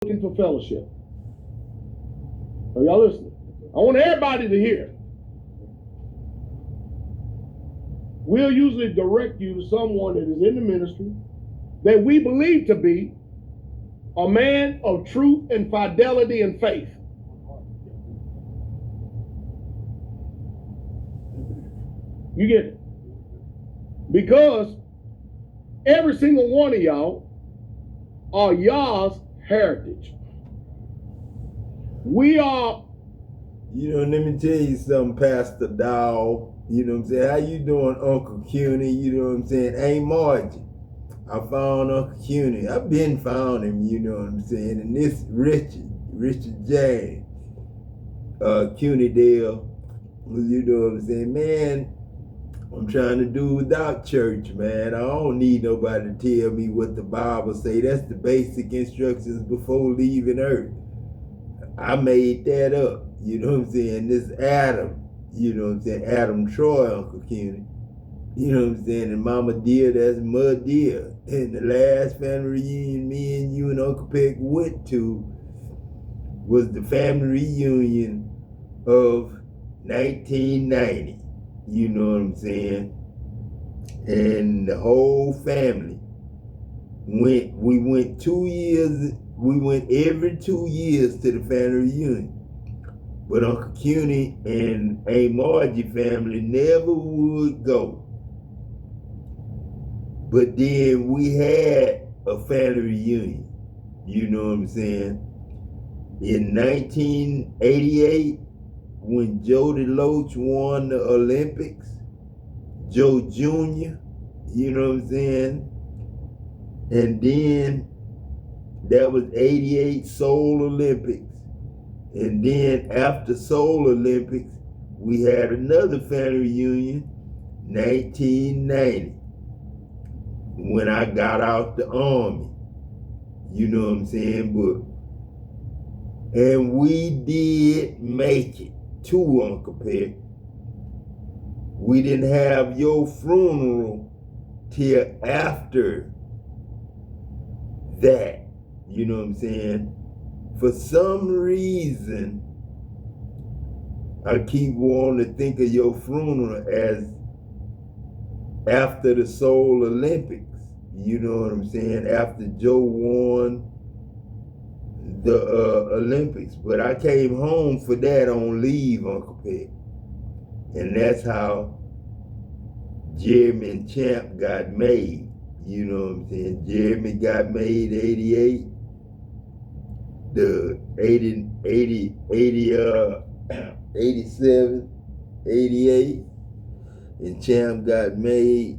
looking for fellowship. Are y'all listening? I want everybody to hear. We'll usually direct you to someone that is in the ministry that we believe to be a man of truth and fidelity and faith. You get it? Because every single one of y'all are y'all's heritage. We are. You know, let me tell you something, Pastor Dowell. You know what I'm saying? How you doing, Uncle Cunnie? You know what I'm saying? Hey, Margie. I found Uncle Cunnie. I've been found him, you know what I'm saying? And this Richard James, Cunnie Dale, you know what I'm saying? Man, I'm trying to do without church, man. I don't need nobody to tell me what the Bible say. That's the basic instructions before leaving earth. I made that up, you know what I'm saying? This Adam, you know what I'm saying? Adam Troy, Uncle Cunnie. You know what I'm saying? And Mama Dear, that's Mud Dear. And the last family reunion me and you and Uncle Peck went to was the family reunion of 1990. You know what I'm saying? And the whole family went. We went 2 years. We went every 2 years to the family reunion. But Uncle Cunnie and A. Margie family never would go. But then we had a family reunion. You know what I'm saying? In 1988, when Jody Loach won the Olympics, Joe Jr., you know what I'm saying? And then that was 88 Seoul Olympics. And then after Seoul Olympics, we had another family reunion, 1990, when I got out the Army. You know what I'm saying? And we did make it to Uncle Peck. We didn't have your funeral till after that. You know what I'm saying? For some reason, I keep wanting to think of your funeral as after the Seoul Olympics. You know what I'm saying? After Joe won the Olympics. But I came home for that on leave, Uncle Peck. And that's how Jeremy and Champ got made. You know what I'm saying? Jeremy got made 88. The 87, 88. And Champ got made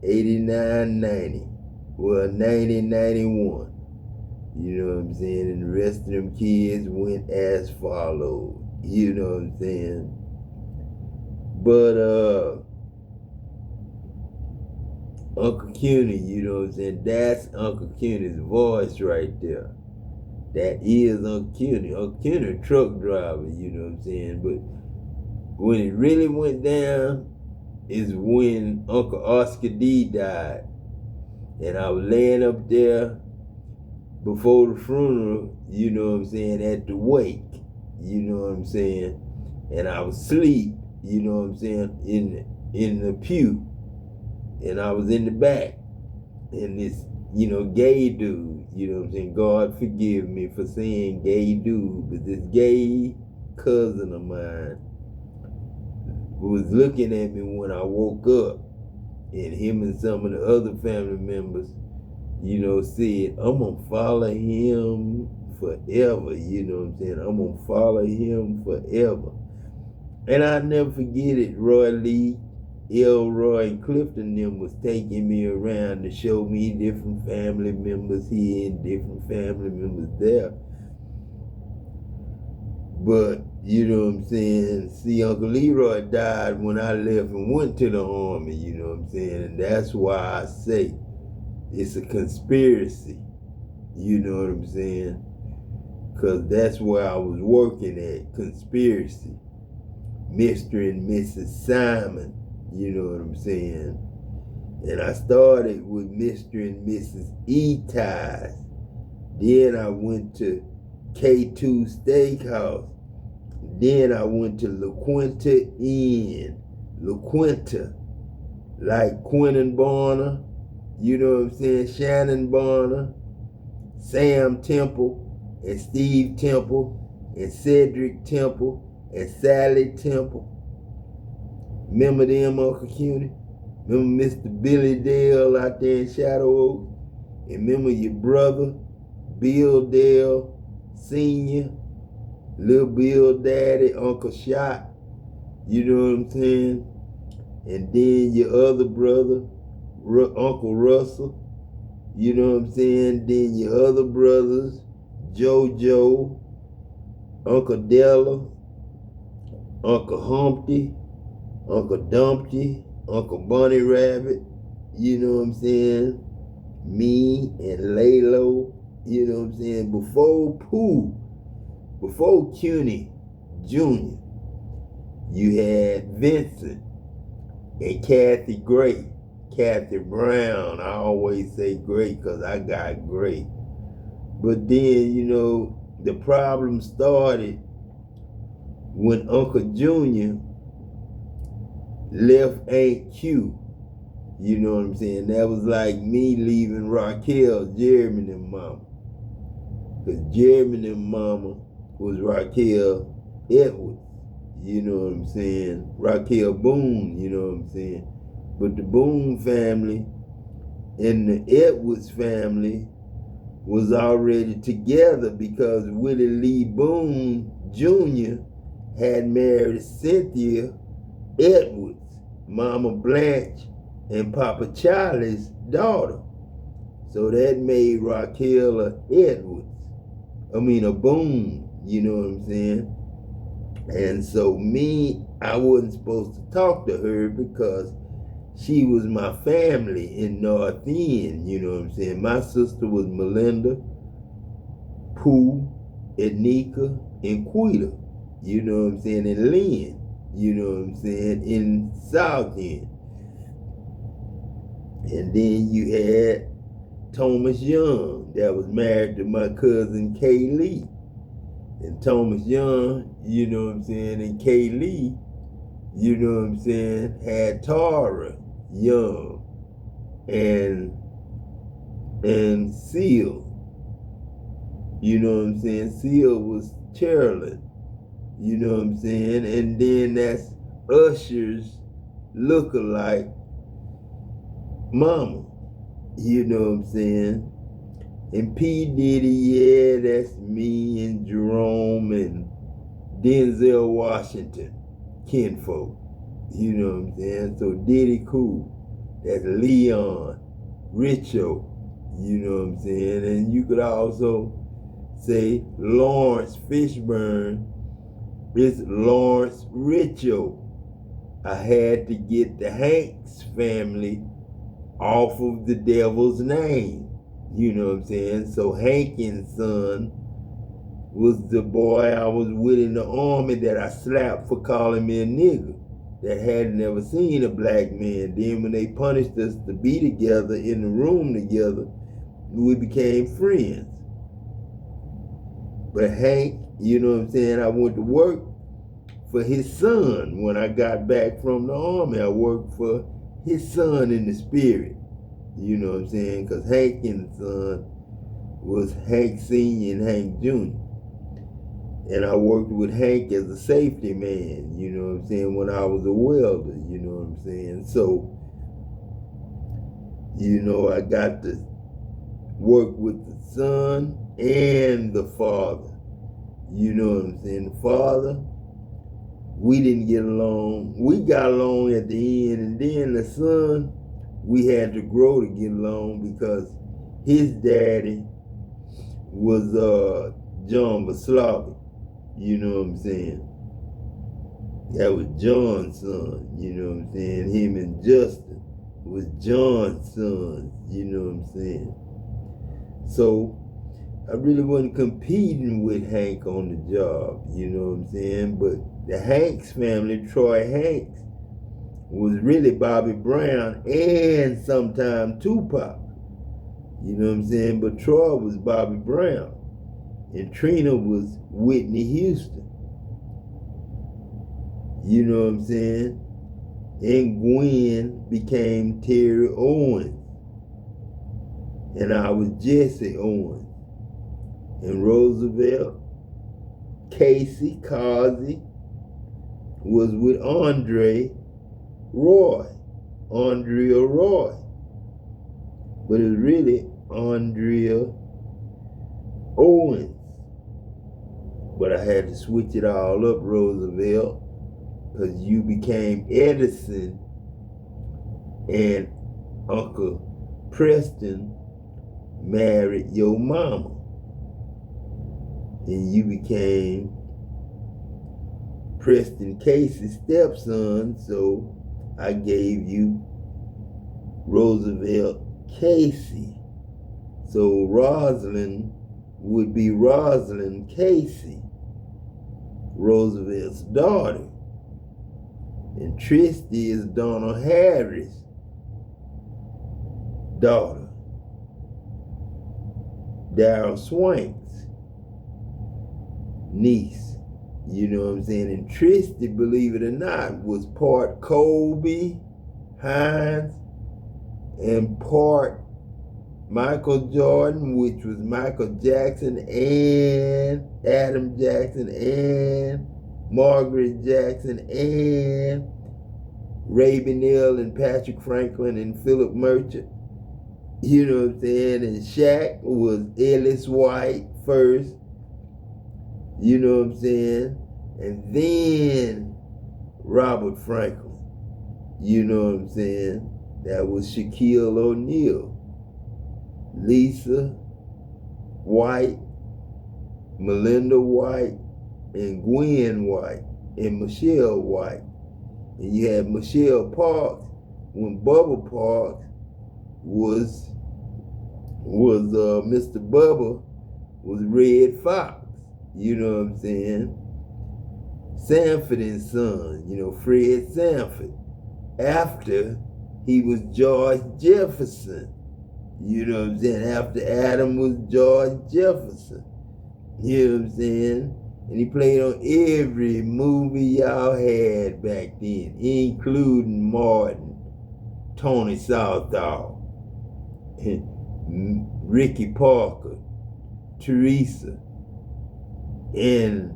89, 90. Well, 90, 91. You know what I'm saying? And the rest of them kids went as followed. You know what I'm saying? But Uncle Cunnie, you know what I'm saying? That's Uncle Cunie's voice right there. That is Uncle Cunnie. Uncle Cunnie, a truck driver, you know what I'm saying? But when it really went down is when Uncle Oscar D died. And I was laying up there before the funeral, you know what I'm saying, at the wake, you know what I'm saying? And I was asleep, you know what I'm saying, in the pew. And I was in the back. And this, you know, gay dude, you know what I'm saying? God forgive me for saying gay dude, but this gay cousin of mine was looking at me when I woke up, and him and some of the other family members, you know, said, I'm gonna follow him forever, you know what I'm saying? I'm gonna follow him forever. And I'll never forget it, Roy Lee, Elroy, and Clifton them was taking me around to show me different family members here and different family members there. But, you know what I'm saying, see, Uncle Leroy died when I left and went to the Army, you know what I'm saying? And that's why I say it's a conspiracy, you know what I'm saying? Because that's where I was working at, conspiracy. Mr. and Mrs. Simon, you know what I'm saying? And I started with Mr. and Mrs. E-Ties. Then I went to K2 Steakhouse. Then I went to La Quinta Inn. La Quinta, like Quentin Barner, you know what I'm saying, Shannon Barner, Sam Temple, and Steve Temple, and Cedric Temple, and Sally Temple. Remember them, Uncle Cunnie? Remember Mr. Billy Dale out there in Shadow Oaks? And remember your brother, Bill Dale Sr., Little Bill Daddy, Uncle Shot, you know what I'm saying? And then your other brother, Uncle Russell, you know what I'm saying? Then your other brothers, JoJo, Uncle Della, Uncle Humpty, Uncle Dumpty, Uncle Bunny Rabbit, you know what I'm saying? Me and Lalo, you know what I'm saying? Before Cunnie Jr., you had Vincent and Kathy Gray, Kathy Brown. I always say Gray because I got Gray. But then, you know, the problem started when Uncle Junior left Aunt Q. You know what I'm saying? That was like me leaving Raquel, Jeremy and mama. Because Jeremy and mama was Raquel Edwards. You know what I'm saying? Raquel Boone, you know what I'm saying? But the Boone family and the Edwards family was already together because Willie Lee Boone Jr. had married Cynthia Edwards, Mama Blanche and Papa Charlie's daughter. So that made Raquel a Boone, you know what I'm saying? And so I wasn't supposed to talk to her because she was my family in North End, you know what I'm saying? My sister was Melinda, Pooh, Ednika, and Quita, you know what I'm saying? And Lynn, you know what I'm saying? In South End. And then you had Thomas Young that was married to my cousin Kay Lee. And Thomas Young, you know what I'm saying, and Kay Lee, you know what I'm saying, had Tara Young and Seal. You know what I'm saying? Seal was Carolyn, you know what I'm saying? And then that's Usher's look-alike mama, you know what I'm saying? And P. Diddy, yeah, that's me and Jerome and Denzel Washington, kinfolk, you know what I'm saying? So Diddy cool, that's Leon, Richo, you know what I'm saying? And you could also say Lawrence Fishburne is Lawrence Richo. I had to get the Hanks family off of the devil's name. You know what I'm saying? So Hankins' son was the boy I was with in the army that I slapped for calling me a nigger that hadn't never seen a black man. Then when they punished us to be together in the room together, we became friends. But Hank, you know what I'm saying, I went to work for his son when I got back from the army. I worked for his son in the spirit. You know what I'm saying? Because Hankins' son was Hank Sr. and Hank Jr. And I worked with Hank as a safety man, you know what I'm saying, when I was a welder, you know what I'm saying? So, you know, I got to work with the son and the father. You know what I'm saying? The father, we didn't get along. We got along at the end, and then the son, we had to grow to get along because his daddy was John Vaslavic, you know what I'm saying? That was John's son, you know what I'm saying? Him and Justin was John's sons, you know what I'm saying? So I really wasn't competing with Hank on the job, you know what I'm saying? But the Hanks family, Troy Hanks, was really Bobby Brown and sometimes Tupac. You know what I'm saying? But Troy was Bobby Brown. And Trina was Whitney Houston. You know what I'm saying? And Gwen became Terry Owens. And I was Jesse Owens. And Roosevelt, Casey, Causey was with Andrea Roy. But it was really Andrea Owens. But I had to switch it all up, Roosevelt, because you became Edison and Uncle Preston married your mama. And you became Preston Casey's stepson, so I gave you Roosevelt Casey. So Rosalind would be Rosalind Casey, Roosevelt's daughter. And Tristy is Donald Harris' daughter. Darryl Swank's niece. You know what I'm saying? And Tristy, believe it or not, was part Kobe Hines and part Michael Jordan, which was Michael Jackson and Adam Jackson and Margaret Jackson and Ray Bennell and Patrick Franklin and Philip Merchant. You know what I'm saying? And Shaq was Ellis White first. You know what I'm saying? And then Robert Franklin. You know what I'm saying? That was Shaquille O'Neal. Lisa White, Melinda White, and Gwen White, and Michelle White. And you had Michelle Parks when Bubba Parks was Mr. Bubba was Red Fox. You know what I'm saying? Sanford and Son, you know, Fred Sanford. After he was George Jefferson. You know what I'm saying? After Adam was George Jefferson. You know what I'm saying? And he played on every movie y'all had back then, including Martin, Tony Southall, Ricky Parker, Teresa, and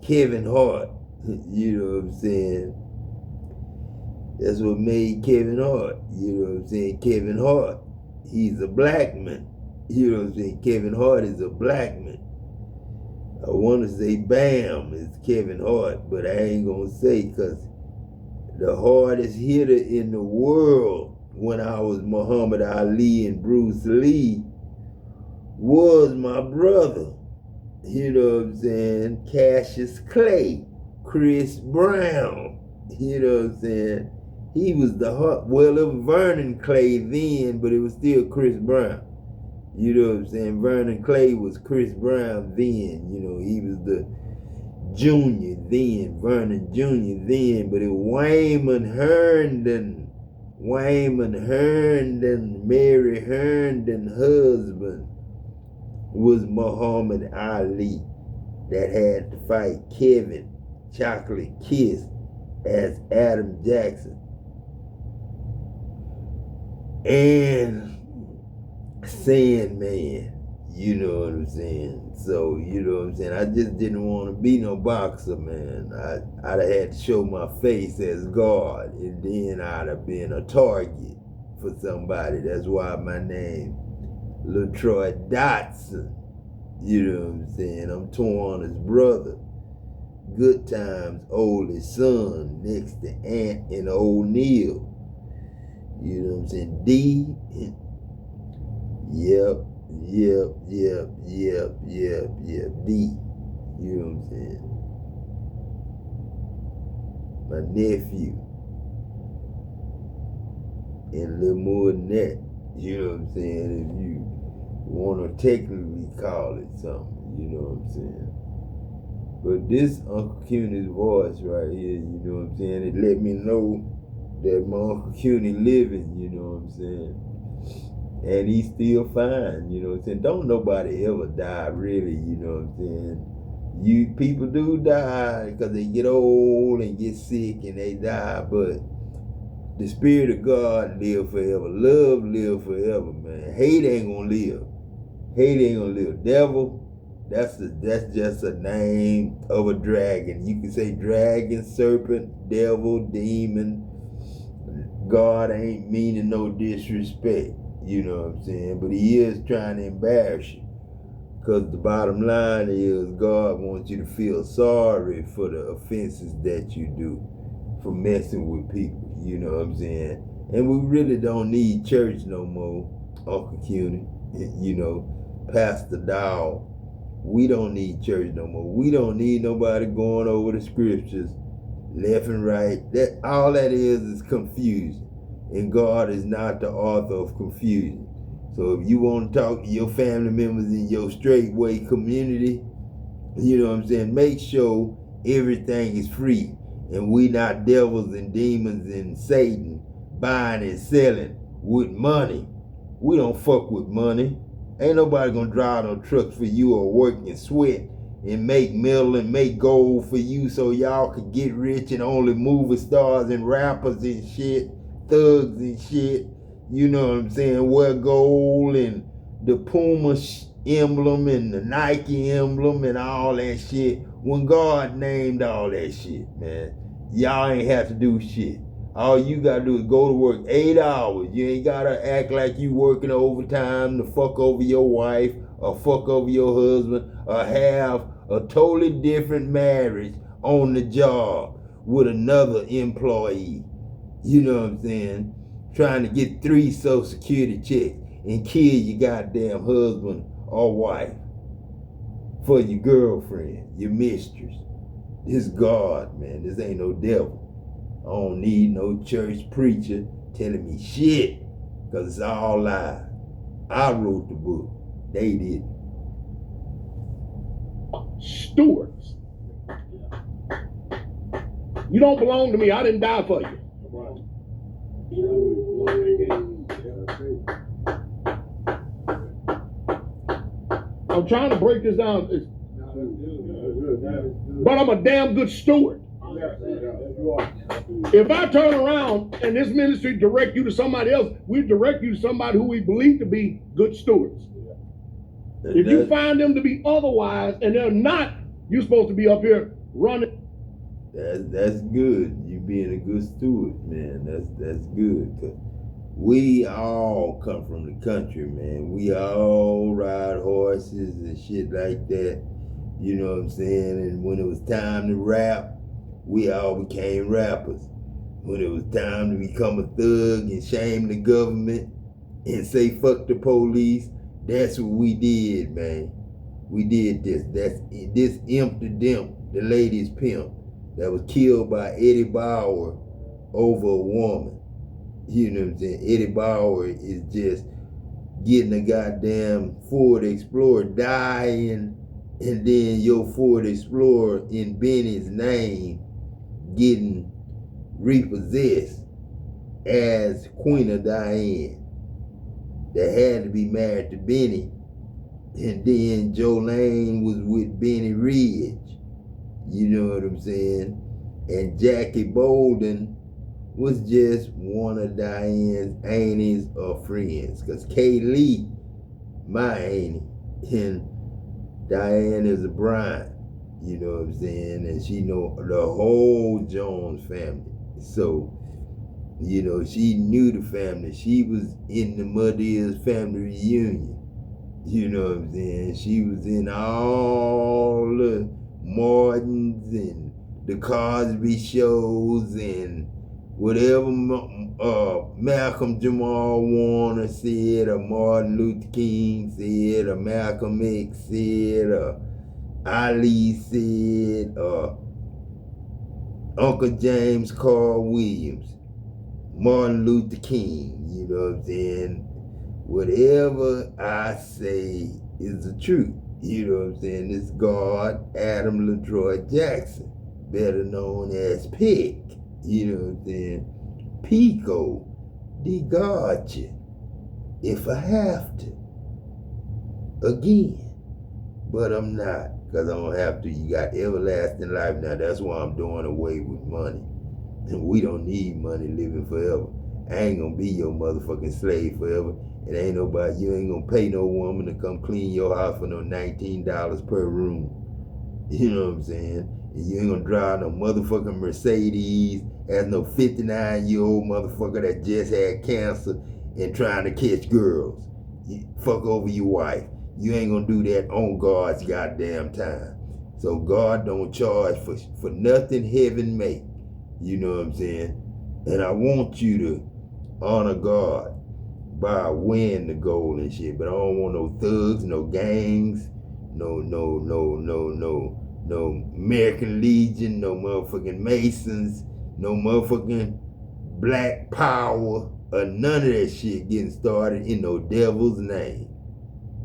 Kevin Hart. You know what I'm saying? That's what made Kevin Hart. You know what I'm saying? Kevin Hart, he's a black man. You know what I'm saying? Kevin Hart is a black man. I want to say Bam is Kevin Hart, but I ain't going to say, because the hardest hitter in the world when I was Muhammad Ali and Bruce Lee was my brother. You know what I'm saying? Cassius Clay, Chris Brown. You know what I'm saying? He was the hard, well, it was Vernon Clay then, but it was still Chris Brown. You know what I'm saying? Vernon Clay was Chris Brown then. You know, he was the junior then, Vernon Jr. then, but it was Wayman Herndon, Mary Herndon husband was Muhammad Ali that had to fight Kevin Chocolate Kiss as Adam Jackson. And Sandman, you know what I'm saying? So, you know what I'm saying? I just didn't want to be no boxer, man. I'd have had to show my face as God, and then I'd have been a target for somebody. That's why my name, LaTroy Dotson. You know what I'm saying? I'm Tawana's brother. Good Times' oldest son, next to Ant and O'Neal. You know what I'm saying? D. Yep. D. You know what I'm saying? My nephew. And a little more than that. You know what I'm saying? If you want to technically call it something, you know what I'm saying? But this Uncle Cunnie's voice right here, you know what I'm saying? It let me know that my Uncle Cunnie living, you know what I'm saying? And he's still fine, you know what I'm saying? Don't nobody ever die, really, you know what I'm saying? People do die because they get old and get sick and they die, but the spirit of God live forever. Love live forever, man. Hate ain't gonna live. Hate ain't gonna live. Devil, that's just a name of a dragon. You can say dragon, serpent, devil, demon. God ain't meaning no disrespect. You know what I'm saying? But he is trying to embarrass you. Because the bottom line is God wants you to feel sorry for the offenses that you do for messing with people. You know what I'm saying? And we really don't need church no more, Uncle Cunnie. You know, Pastor Dowell. We don't need church no more. We don't need nobody going over the scriptures left and right. That all that is confusion. And God is not the author of confusion. So if you want to talk to your family members in your straightway community, you know what I'm saying, make sure everything is free. And we not devils and demons and Satan buying and selling with money. We don't fuck with money. Ain't nobody gonna drive no truck for you or work and sweat and make metal and make gold for you so y'all could get rich and only movie stars and rappers and shit, thugs and shit, you know what I'm saying, wear gold and the Puma emblem and the Nike emblem and all that shit. When God named all that shit, man, y'all ain't have to do shit. All you gotta do is go to work 8 hours. You ain't gotta act like you working overtime to fuck over your wife or fuck over your husband or have a totally different marriage on the job with another employee. You know what I'm saying? Trying to get 3 Social Security checks and kill your goddamn husband or wife for your girlfriend, your mistress. This God, man. This ain't no devil. I don't need no church preacher telling me shit, because it's all lies. I wrote the book. They didn't. Stewards. You don't belong to me. I didn't die for you. I'm trying to break this down. But I'm a damn good steward. If I turn around and this ministry direct you to somebody else, we direct you to somebody who we believe to be good stewards. If you find them to be otherwise and they're not, you're supposed to be up here running. That's good. You being a good steward, man. That's good. 'Cause we all come from the country, man. We all ride horses and shit like that. You know what I'm saying? And when it was time to rap, we all became rappers. When it was time to become a thug and shame the government and say fuck the police, that's what we did, man. We did this. That's this Imp the Dimp, the ladies pimp, that was killed by Eddie Bauer over a woman. You know what I'm saying? Eddie Bauer is just getting a goddamn Ford Explorer dying, and then your Ford Explorer in Benny's name getting repossessed as Queen of Diane that had to be married to Benny. And then Jolene was with Benny Ridge. You know what I'm saying? And Jackie Bolden was just one of Diane's aunties or friends. Because Kay Lee, my auntie, and Diane is a bride. You know what I'm saying? And she know the whole Jones family. So, you know, she knew the family. She was in the Muddy's family reunion. You know what I'm saying? She was in all the Martins and the Cosby shows and whatever Malcolm Jamal Warner said, or Martin Luther King said, or Malcolm X said, or Ali said, or Uncle James Carl Williams, Martin Luther King, you know what I'm saying? Whatever I say is the truth. You know what I'm saying? This God, Adam LaTroy Jackson, better known as Peck. You know what I'm saying? PeaCoat, the gotcha. if I have to. Again. But I'm not, because I don't have to. You got everlasting life now. That's why I'm doing away with money. And we don't need money living forever. I ain't gonna be your motherfucking slave forever. It ain't nobody, you ain't gonna pay no woman to come clean your house for no $19 per room. You know what I'm saying? And you ain't gonna drive no motherfucking Mercedes as no 59-year-old motherfucker that just had cancer and trying to catch girls. You fuck over your wife. You ain't gonna do that on God's goddamn time. So God don't charge for nothing heaven make. You know what I'm saying? And I want you to honor God by wearing the gold and shit. But I don't want no thugs, no gangs, no American Legion, no motherfucking Masons, no motherfucking Black Power, or none of that shit getting started in no devil's name.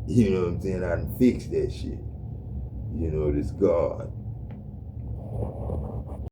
You know what I'm saying? I done fixed that shit. You know, this God.